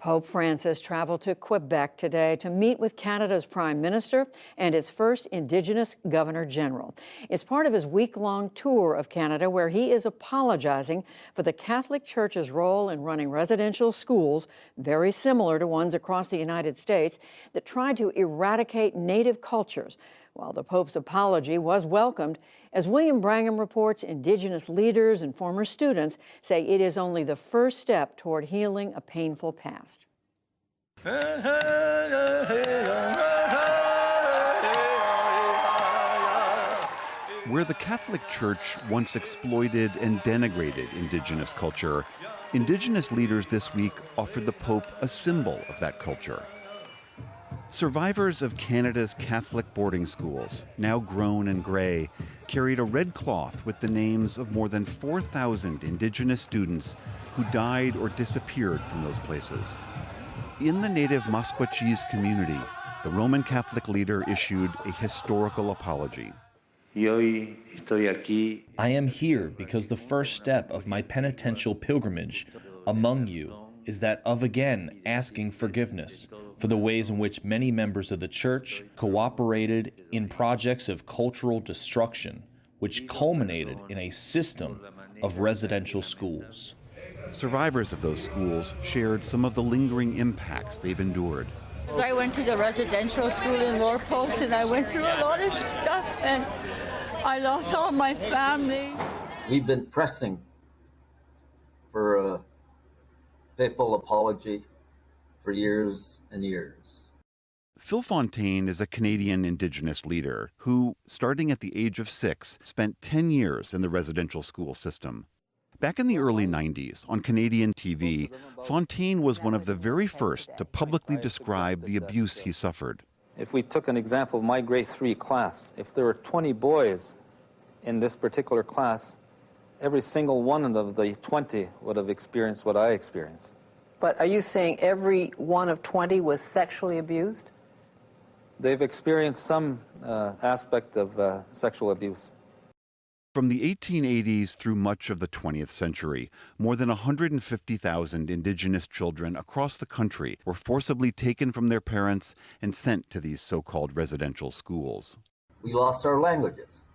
Pope Francis traveled to Quebec today to meet with Canada's Prime Minister and its first Indigenous Governor General. It's part of his week-long tour of Canada, where he is apologizing for the Catholic Church's role in running residential schools, very similar to ones across the United States, that tried to eradicate Native cultures. While the Pope's apology was welcomed, as William Brangham reports, Indigenous leaders and former students say it is only the first step toward healing a painful past. Where the Catholic Church once exploited and denigrated Indigenous culture, Indigenous leaders this week offered the Pope a symbol of that culture. Survivors of Canada's Catholic boarding schools, now grown and gray, carried a red cloth with the names of more than 4,000 Indigenous students who died or disappeared from those places. In the native Musqueambias community, the Roman Catholic leader issued a historical apology. I am here because the first step of my penitential pilgrimage among you is that of again asking forgiveness for the ways in which many members of the Church cooperated in projects of cultural destruction, which culminated in a system of residential schools. Survivors of those schools shared some of the lingering impacts they've endured. I went to the residential school in Lower Post, and I went through a lot of stuff, and I lost all my family. We've been pressing for a papal apology for years and years. Phil Fontaine is a Canadian Indigenous leader who, starting at the age of 6, spent 10 years in the residential school system. Back in the early 90s, on Canadian TV, Fontaine was one of the very first to publicly describe the abuse he suffered. If we took an example of my grade 3 class, if there were 20 boys in this particular class, every single one of the 20 would have experienced what I experienced. But are you saying every one of 20 was sexually abused? They've experienced some aspect of sexual abuse. From the 1880s through much of the 20th century, more than 150,000 Indigenous children across the country were forcibly taken from their parents and sent to these so-called residential schools. We lost our languages.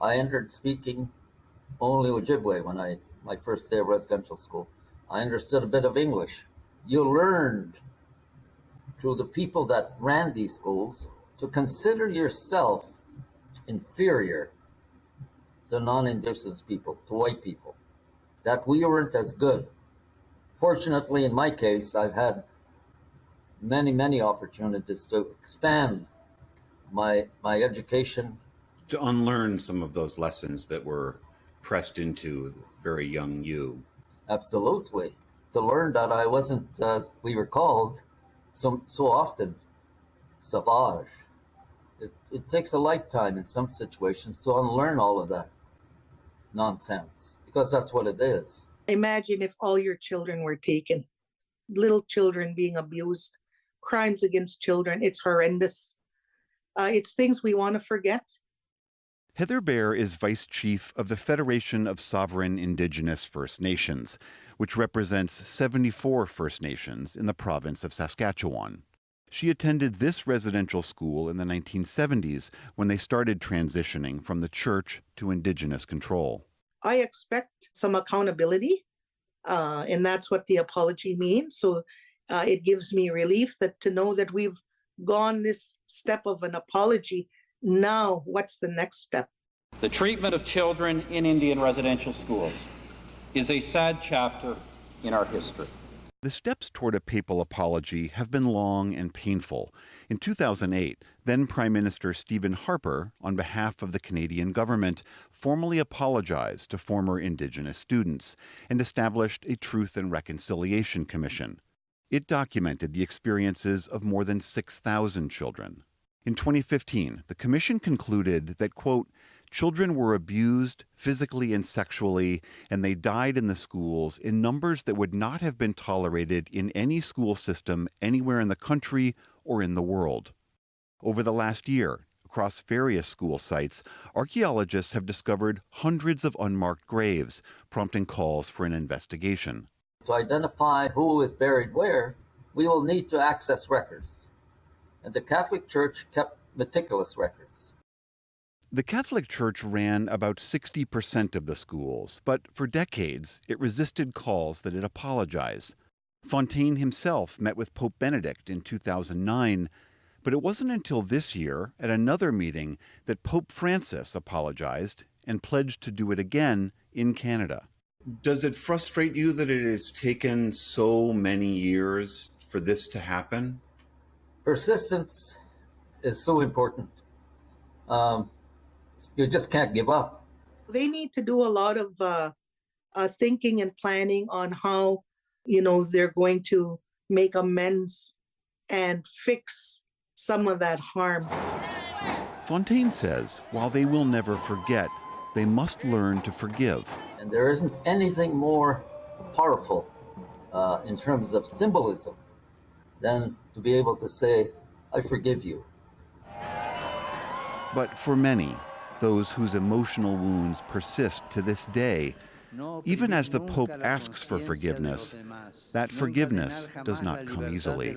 I entered speaking only Ojibwe when my first day of residential school. I understood a bit of English. You learned through the people that ran these schools to consider yourself inferior to non-Indigenous people, to white people, that we weren't as good. Fortunately, in my case, I've had many opportunities to expand my education. To unlearn some of those lessons that were pressed into very young you. Absolutely. To learn that I wasn't, as we were called so often, sauvage. It takes a lifetime in some situations to unlearn all of that nonsense, because that's what it is. Imagine if all your children were taken, little children being abused, crimes against children. It's horrendous. It's things we want to forget. Heather Bair is vice chief of the Federation of Sovereign Indigenous First Nations, which represents 74 First Nations in the province of Saskatchewan. She attended this residential school in the 1970s when they started transitioning from the church to Indigenous control. I expect some accountability, and that's what the apology means. So it gives me relief to know that we've gone this step of an apology. Now, what's the next step? The treatment of children in Indian residential schools is a sad chapter in our history. The steps toward a papal apology have been long and painful. In 2008, then Prime Minister Stephen Harper, on behalf of the Canadian government, formally apologized to former Indigenous students and established a Truth and Reconciliation Commission. It documented the experiences of more than 6,000 children. In 2015, the commission concluded that, quote, children were abused physically and sexually, and they died in the schools in numbers that would not have been tolerated in any school system anywhere in the country or in the world. Over the last year, across various school sites, archaeologists have discovered hundreds of unmarked graves, prompting calls for an investigation. to identify who is buried where, we will need to access records. And the Catholic Church kept meticulous records. The Catholic Church ran about 60% of the schools, but for decades it resisted calls that it apologize. Fontaine himself met with Pope Benedict in 2009, but it wasn't until this year, at another meeting, that Pope Francis apologized and pledged to do it again in Canada. Does it frustrate you that it has taken so many years for this to happen? Persistence is so important. You just can't give up. They need to do a lot of thinking and planning on how, they're going to make amends and fix some of that harm. Fontaine says while they will never forget, they must learn to forgive. And there isn't anything more powerful in terms of symbolism than to be able to say, I forgive you. But for many, those whose emotional wounds persist to this day, even as the Pope asks for forgiveness, that forgiveness does not come easily.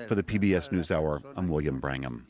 For the PBS NewsHour, I'm William Brangham.